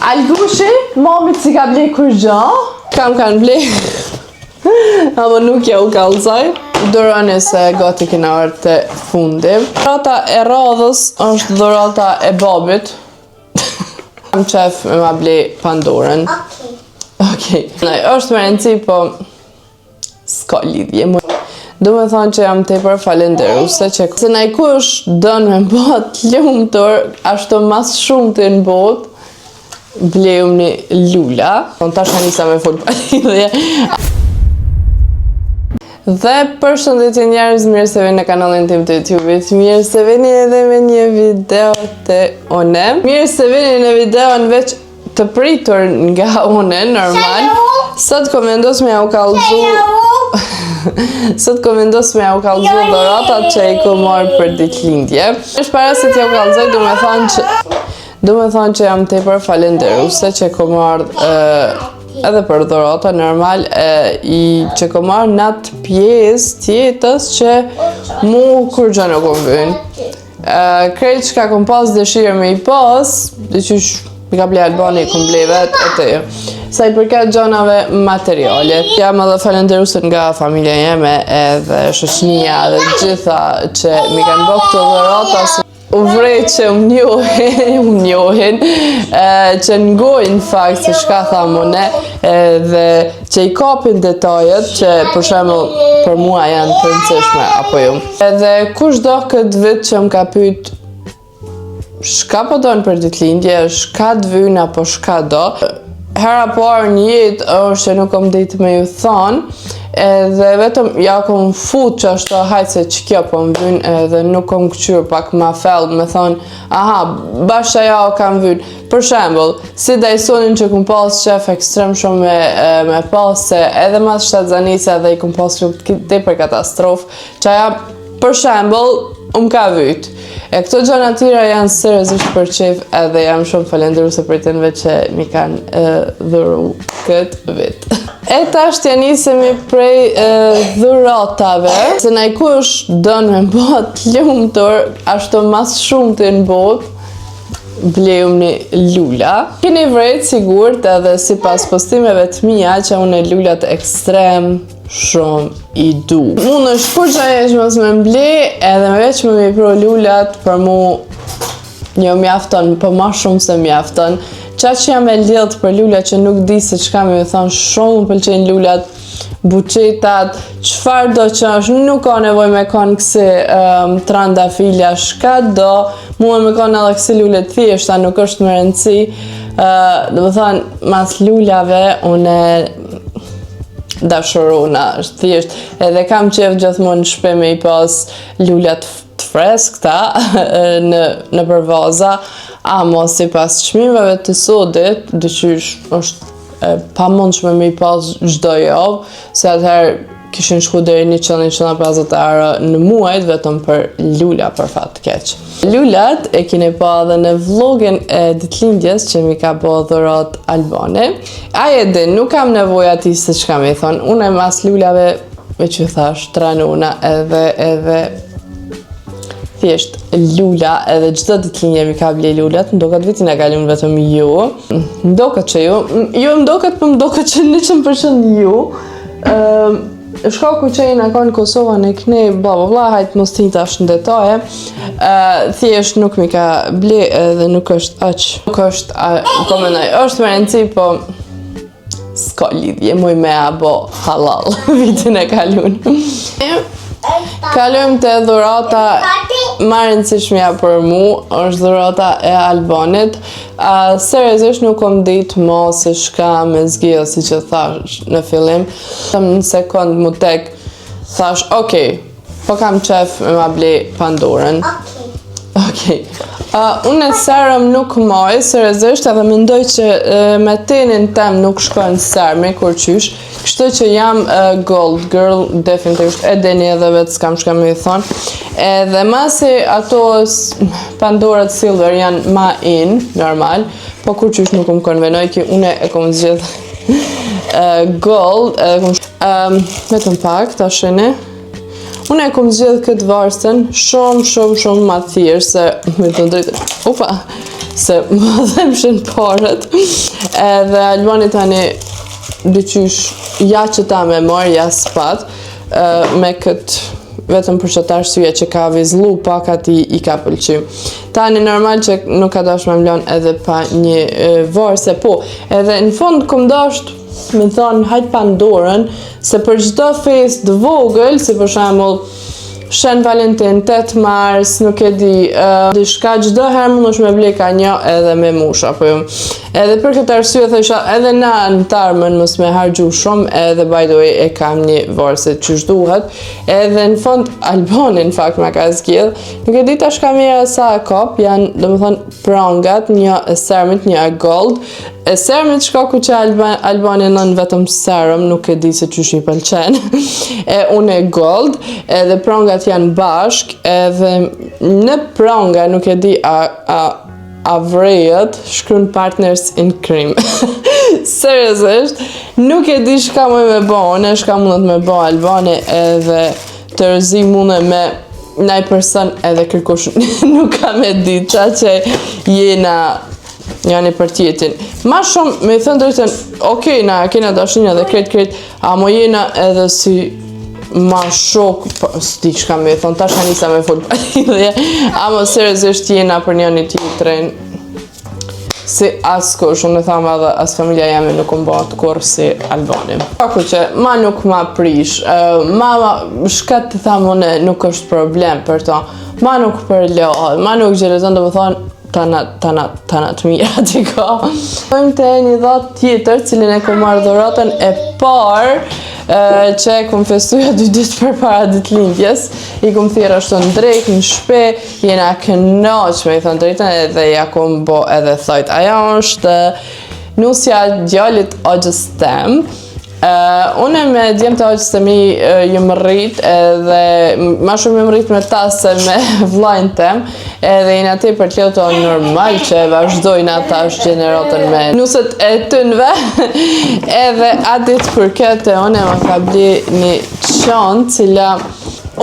Algushi, mamit si ka blej kur gjo? Kam kanë blej. Amo nuk ja u kalzaj. Duroni se gati kena orë të fundi. Dhurata e radhës është dhurata e babit. Kam qef me ma blej Pandorën. Okej. Është me rëndësi, po s'ka lidhje. Do me thonë që jam tepër falenderuse që se na i kush dënë me bot lumtur, ashtu mas shumë të në bot, blejum një lula. Tash ka nisa me full palidhje. Dhe përshëndetje njerëz, mirë se vini në kanalin tim të YouTube-it, mirë se vini edhe me një video të one. Mirë se vini në videon veç të pritur nga une, normal. Sot komendos me au kallzu dhuratat që i ku marrë për ditëlindje. Është para se t'ja u kallzoj, do me thonë që jam tepër falenderuse që ku marrë edhe për dhurata normal që ku marrë në atë pjesë tjetës që mu kur gjë nuk më vynë. Krejt që ka kom pas dëshirë me i pas, dhe qysh mi ka blej Albani, kom blej vetë, atë jo. Sa i përket gjonave materiale. Jam edhe falenderuse nga familja jeme edhe shoqënia dhe gjitha që mi kanë bërë këto dhurata. U vrej që më njohin, që ngojnë fakt se shka thamone dhe që i kapin detajet që për shembull për mua janë të rëndësishme apo jo. Edhe kush do këtë vit që më ka pyet shka po donë për ditëlindje, shka të vynë apo shka do. Hera parë një jetë është që nuk kom ditë me ju thonë, edhe vetëm ja kom fut që është hajtë se që kjo po më vynë, edhe nuk kom këqyrë pak ma fellë me thonë, aha, bashkë ja o kam vynë. Për shembull, si Dysonin që kom pas qef ekstrem shumë me pas, se edhe mas shtatzanise edhe i kom pas shumë tepër katastrofë, që ja, për shembull, ka vyt. Këto gjëra tjera janë seriozisht për qef edhe jam shumë falenderuse për të nëve që mi kanë dhuru këtë vit. E tash t'ja nisemi prej dhuratave, se na i kush dënë me bot lumtur, ashtu mas shumë të në bot, blejum një lula. Keni vrejt sigurt edhe si pas postimeve të mija që unë lullat ekstrem shumë i du. Unë është kur që aje që mos me mblej edhe me veç me pro lullat për mu një mjafton, për ma shumë se mjafton. Qa që jam e lidhët për lullat që nuk di se qka me thonë shumë më pëlqenj lullat, buqetat, qfar do që është, nuk ka nevoj me konë kësi trandafilja, shka do, mua me konë edhe kësi lullet thjeshta, nuk është më rëndësi. Dhe më thonë, mas lullave, une dashuruna, është thjesht, edhe kam qef gjithmonë në shpe me i pas lullat të freskta në përvaza, amo si pas çmimeve të sodit, dyqysh është pa mundshme me i pas çdo javë, se atëherë kishin shku deri 150 euro në muajt vetëm për lula për fat keq. Lulat e keni pa edhe në vlogin e ditëlindjes që mi ka bo dhurat Albani. Aje din, nuk kam nevoj ati se që kam i thonë, unë e mas lulave me që thash, tranuna edhe thjesht lula edhe gjithë ditëlindje mi ka blej lullat, ndokat vitin e kalun vetëm ju, ndokat që ju ndokat për ndokat që 100% ju, shkaku që i në kanë Kosova në këne, bla bla bla, hajtë mos t'in tash në detaje, thjesht nuk mi ka blej edhe nuk është aq, nuk është, komenaj, është me rëndësi, po s'ka lidhje, muj me abo halal, vitin e kalun. Kalujmë të dhurata ma rëndësishmja për mu, është dhurata e Albanit. Seriozisht nuk kom ditë mo se shka me zgjidhja si që thash në fillim. Në sekund mu tek thash, okej, po kam qef me ma blej Pandorën. Okej. Unë e serëm nuk moj, seriozisht, edhe mendoj që me tenin tem nuk shkojnë sermi, kur qysh. Kështu që jam gold girl, definitivisht, e deni edhe vetë s'kam shka me i thonë. Edhe masi ato Pandorët silver janë ma in, normal, po kur qysh nuk më konvenoj ki une e kom zgjidh gold, vetëm pak, ta shini. Unë e kom zgjedh këtë varstën shumë ma thirë se me të drejtë. Ufa, se më dhemshin parët, edhe Albani tani dyqysh ja që ta me marrë, ja s'pat, me këtë vetëm për çdo arsye që ka vizllu pak ati i ka pëlqyer. Tani normal që nuk ka dash me mlon edhe pa një varse, po, edhe në fund kom dasht me thonë hajt Pandorën, se për çdo festë të vogël, si për shembull Shën Valentin, 8 Mars, nuk e di, diçka çdo herë mundesh me ble ka një edhe me mush apo jo. Edhe për këtë arsye thësha edhe na në tarmën mos me harxhu shumë, edhe by the way e kam një varse që duhet. Edhe në fund Albani në fakt ma ka zgjedh. Nuk e di tash kamera sa kop, janë domethënë prangat, një e sermit, një e gold. E sermit shkaku që Albani nën vetëm serum, nuk e di se çysh i pëlqen. E unë e gold, edhe prangat janë bashk, edhe në pranga nuk e di a vrejet shkruan partners in crime. Seriozisht, nuk e di shka më me bo, unë shka mundet me bo Albani, edhe të rëzi mundet me naj person edhe kërkush nuk ka me di qa që jena janë i për tjetin. Ma shumë, me thënë drejten, okej, na kena dashinja dhe kret, a mo jena edhe si ma shok, s'di qka me thonë, tash anisa me fol palidhje, ama seriozisht jena për një tjetrin, si as kush, unë e thamë edhe as familja jemi nuk më bëhat kur si Albani. Paku që ma nuk ma prish, shkat të thamë une nuk është problem për to, ma nuk përlohet, ma nuk gjerezon dhe më thonë, tana të mira t'i ka. Pojmë të një dhatë tjetër, cilin e kom marrë dhuratën e parë, që e kom festuja 2 ditë për para ditëlindjes. I kom thirë ashtu në drejt, në shpe, jena kënaq me i thënë drejtën, edhe ja kom bo edhe thojt. Aja është nusja djallit ogjës tem. Une me djemë të ogjës të mi jëmë rrit, edhe ma shumë jëmë rrit me ta se me vlajnë tem, edhe jena te për t'ljoto normal që vazhdojnë ata është gjeneratën me nuset e tënve, edhe atit për këtë une ma ka bli një qantë, cila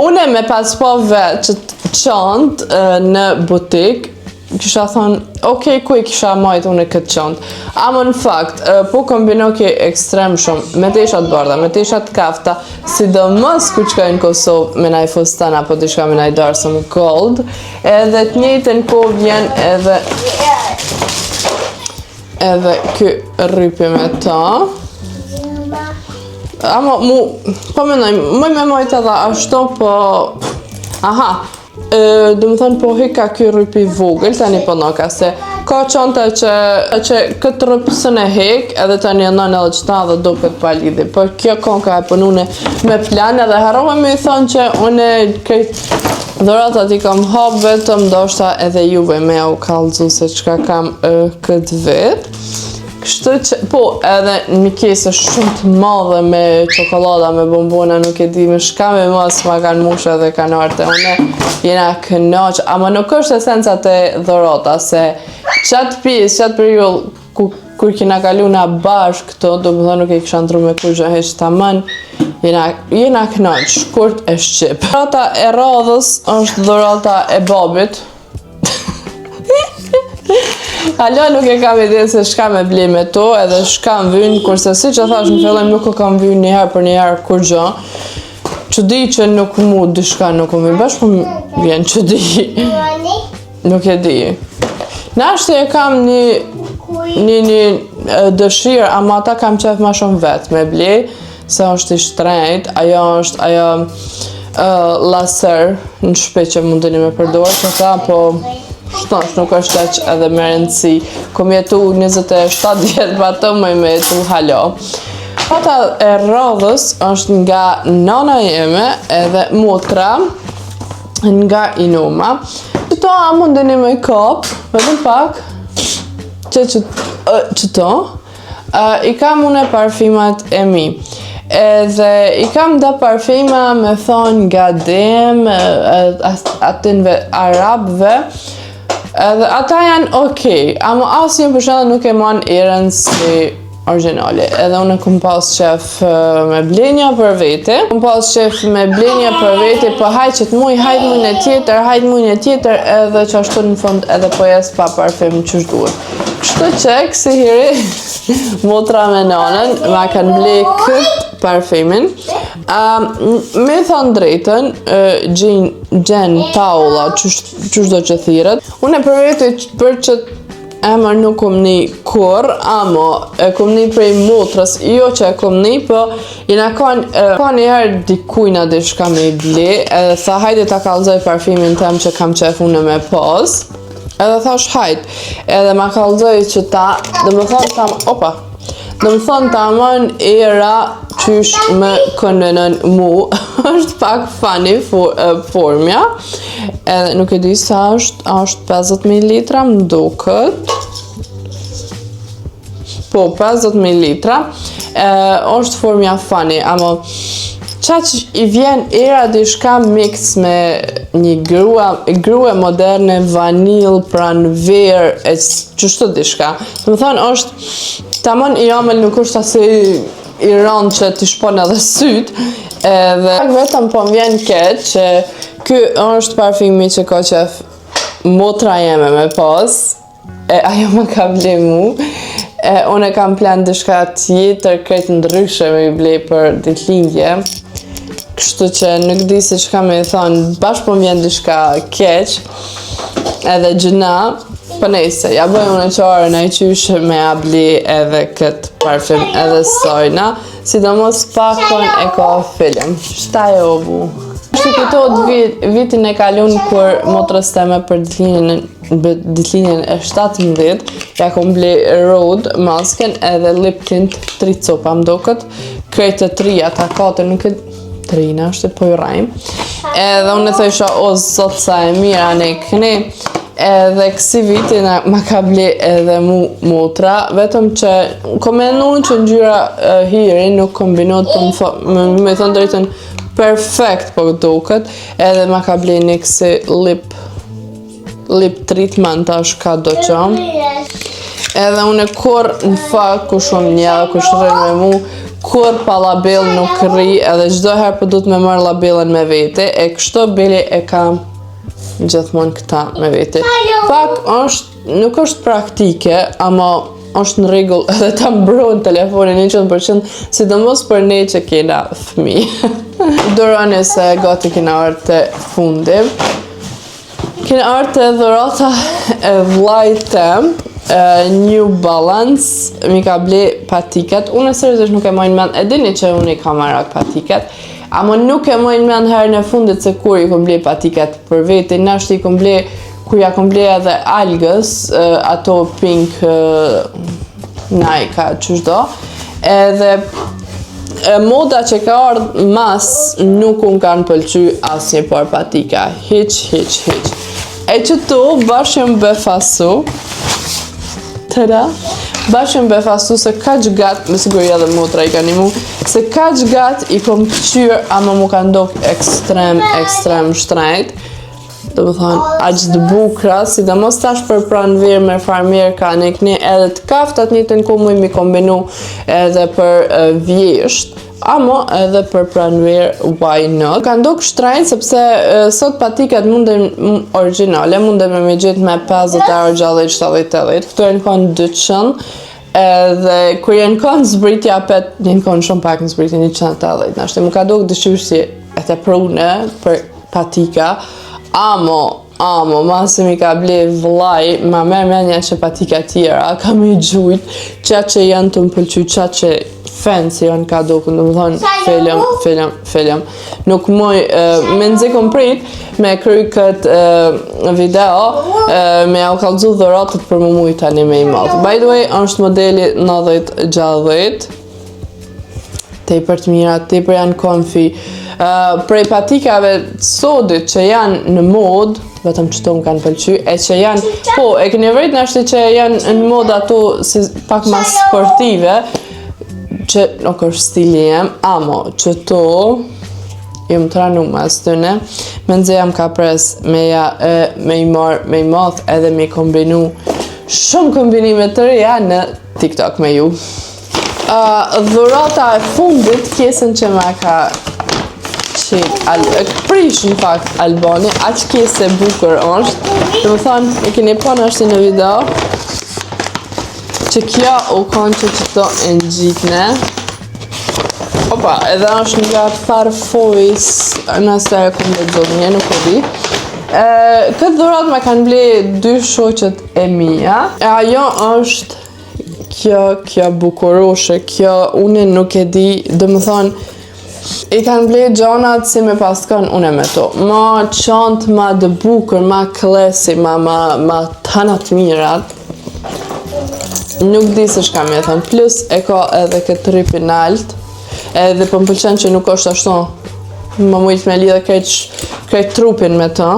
une me pas po vetë qantë në butik, kisha thonë, okej, ku i kisha majt unë këtë qantë. Amo në fakt, po kombinoki ekstrem shumë, me teshat bardha, me teshat kafta, sidomos ku qka në Kosovë me naj fustan, apo diçka me naj darsëm gold, edhe të njëjtën ko vjen edhe kë rrypi me ta. Amo po menoj, me majt edhe ashtu, po, aha, dhe më thënë po hika kjo rrypi vogël, tani po noka, se ka qanta që këtë rrypësën e hek, edhe tani e nën edhe qëta dhe do këtë palidhi, por kjo konka e pënune me plan, edhe harove me i thonë që une këtë dhuratat i kam hap vetëm, do shta edhe juve me u kallëzu se qka kam këtë vetë. Kështu që, po, edhe një kesë shumë të madhe me çokolada, me bombona, nuk e di me shka me mos ma kanë mushë edhe kanë arte, une jena kënaq, ama nuk është esenca të dhurata, se qatë pjesë, qatë periull, kur kina kalu na bashkë këto, do më thonë nuk e kisha ndru me kurgjë heq tamën, jena kënaq, shkurt e shqip. Dhurata e radhës është dhurata e babit. Alo nuk e kam ide se shka me bli me to, edhe shka më vynë, kurse si që thash në fillim nuk e kam vynë njëherë për njëherë kur gjë. Që di që nuk mu dishka nuk më bësh, po më vjen që di. Nuk e di. Nashti e kam një dëshirë, ama ata kam qef ma shumë vetë me bli, se është i shtrejt, ajo është laser në shpe që mundini me përdojë, që ta po shtosh nuk është aq edhe me rëndësi. Kom jetu 27 vjetë pa të më me jetu halo. Pata e radhës është nga nana jeme edhe motra nga Inuma. Qëto a mundeni me kop, vetëm pak, qëto, i kam une parfimat e mi. Edhe i kam da parfima me thonë nga dem, atinve arabve, edhe ata janë okej, ama asë një përshëndet nuk e man erën si originali. Edhe unë kom pas qef me blenja për vete. Kom pas qef me blenja për vete, po hajt muj në tjetër, edhe që ashtu në fund edhe po jes pa parfum që shduhet. Kështu që kësi hiri motra me nanën, ma kanë ble këtë parfumin. Me thonë drejtën, gjen Paula, që shdo që thiret. Unë e për vete për që emër nuk kom një kur, amo e kom një prej motrës, jo që e kom një, po i na ka njëherë dikujna dhe shka me i ble, edhe tha hajde ta kalzoj parfimin tem që kam qef unë me pas, edhe thash hajt, edhe ma kalzoj që ta, dhe më thonë ta amon era qysh me konvenën mu, është pak funny formja, edhe nuk e di sa është 50 ml, më duket. Po, 50 ml, është formja funny, ama qaq i vjen era dishka mix me një grue moderne, vanil, pranver, e qështu dishka. Të më thonë është, tamon i jamel nuk është asë i rënd që t'i shpon edhe syt, edhe vetëm po më vjen keq që ky është parfumi që ka qef motra jeme me pas, ajo më ka ble mu, unë e kam plan dishka tjetër krejt ndryshe me i ble për ditëlindje, kështu që nuk di se çka me i thonë, bashkë po më vjen dishka keq, edhe gjëna, për nejse, ja bëjmë në qarën e qysh me abli edhe këtë parfum edhe sojna, sidomos pakon e ka film. Shtaj o bu. Shtë këtot vitin e kalun kur motrës teme për ditëlinjen e 17, ja kom ble Rode masken edhe lip tint 3 copa mdokët, krejtë 3 ata 4 nuk e 3 është po i rajmë. Edhe unë e thësha o zot sa e mira ne këni, edhe kësi viti ma ka ble edhe mu motra, vetëm që komenun që ngjyra hiri nuk kombinot me thonë drejtën perfekt po duket, edhe ma ka ble një kësi lip treatment tash ka do qëm. Edhe unë kur në fakt ku shumë një dhe ku shrën me mu, kur pa label nuk ri, edhe gjdo herë për du të me marrë labelen me vete, e kështu bili e kam gjithmonë këta me vete. Pak nuk është praktike, ama është në rregull edhe ta mbron telefonin 100%, sidomos për ne që kena fëmijë. Duroni se gati kena ardhur te fundi. Kena ardhur te dhurata e vllait tem, New Balance, mi ka ble patiket. Unë seriozisht nuk e mojnë mend, e dini që unë i kam marrë patiket, ama nuk e mojnë mend herën e fundit se kur i kom ble patiket për vete, nashti i kom ble, kur ja kom ble edhe algës, ato pink Nike, qëshdo, edhe moda që ka ardhë mas nuk unë kanë pëlqy asë një par patika, hiq. E që tu bashkëm befasu, bashkëm befasu se kaq gat, me siguri edhe motra i ka një mu, se kaq gat i kom këqyr, ama mu ka ndok ekstrem shtrejt. Do më thonë, aq të bukra, sidomos tash për pranver me farmer ka në këni edhe të kaftat një të në ku mu mi kombinu edhe për vjesht, ama edhe për pranver, why not? Ka ndok shtrejt, sepse sot patikat mundem originale, mundem me gjithë me 50 euro, 60, 70, 80, këtu e në konë 200, edhe kur jenë konë zbritja pet, jenë konë shumë pak në zbritja 180, nashtë mu ka dok dëshirë si e të prune për patika, amo, masi mi ka ble vllai, ma merr mendja që patika tjera, kam i gjujt, qa që janë të më pëlqy, qa që fancy janë ka doku, në më thonë, film. Nuk moj, me nëzikon prit, me kry këtë video, me au kalzu dhuratët për më mujt tani me i madhë. By the way, është modeli 90-60, tepër të mira, tepër janë comfy. Prej patikave sodit që janë në mod, vetëm qëto më kanë pëlqy, e që janë, po, e këni vërejt nashti që janë në mod ato si pak ma sportive, që nuk është stili jem, amo, qëto, jem të ranu mas tëne, me nëzë jam ka pres me i marë, me i math edhe me i kombinu shumë kombinime të reja në TikTok me ju. Dhurata e fundit, pjesën që ma ka prish në fakt Albani, aq kese bukur është. Dhe më thonë, e keni pa në është në video, që kjo u konë që qëto e në gjitne. Opa, edhe është nga Farfojs, nëse e këmë dhe zotë një, nuk o di. Këtë dhurat me kanë ble 2 shoqet e mija. Ajo është kjo bukuroshe, kjo une nuk e di, dhe më thonë, i kanë ble gjonat si me paskon une me to. Ma qantë, ma dë bukur, ma klesi, ma tanat mirat. Nuk di se shka me thënë. Plus e ka edhe këtë ripin alt, edhe për më pëlqen që nuk është ashtu, më mujtë me lidhe krejt trupin me të.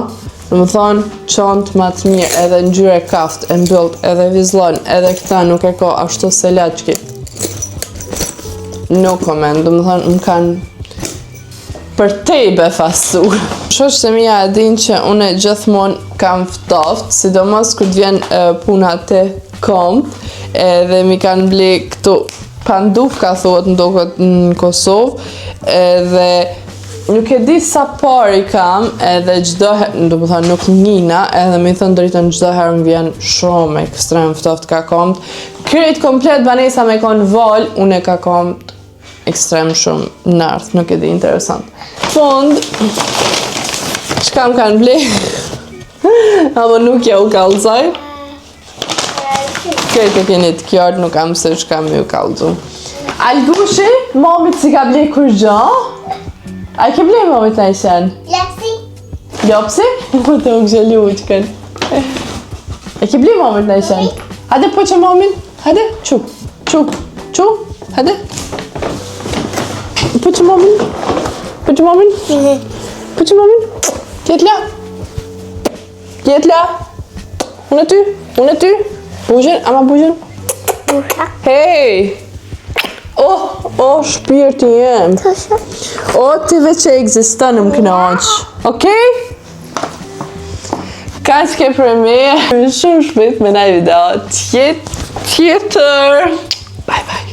Në më thonë, qantë ma të mirë, edhe në gjyre kaft, e mbëllët, edhe vizlon, edhe këta nuk e ka ashtu se lachki. No comment, dhe më thonë, më kanë për te i befasur. Shoqë se mija e din që une gjithmon kam ftoft, sidomos këtë vjen puna të komt, edhe mi kanë ble këtu panduf, ka thuhet në Kosovë, edhe nuk e di sa pari kam, edhe gjdo herë, do më thonë nuk njina, edhe mi thënë dritën gjdo herë më vjen shumë ekstrem ftoft ka komt. Krejt komplet banesa me konë val, une ka komt ekstrem shumë nartë, nuk e di interesant. Fond, qka më kanë ble, apo nuk ja u kalzaj. Krejt e keni të kjartë, nuk kam se qka më u kalzu. Algushi, momit si ka ble kur gjo? A ke ble momit në ishen? Lopsi. Lopsi? Më të më gjelu u që kënë. E ke ble momit në ishen? Hade po që momin? Hade, qu, hade. Po që momin? Jetla. Unë ty. Bujën, ama bujën. Hej. O, shpirti jem. O, ti veç e egziston më knaq. Okej? Ka që ke për me, shumë shpit me na video tjetër. Bye bye.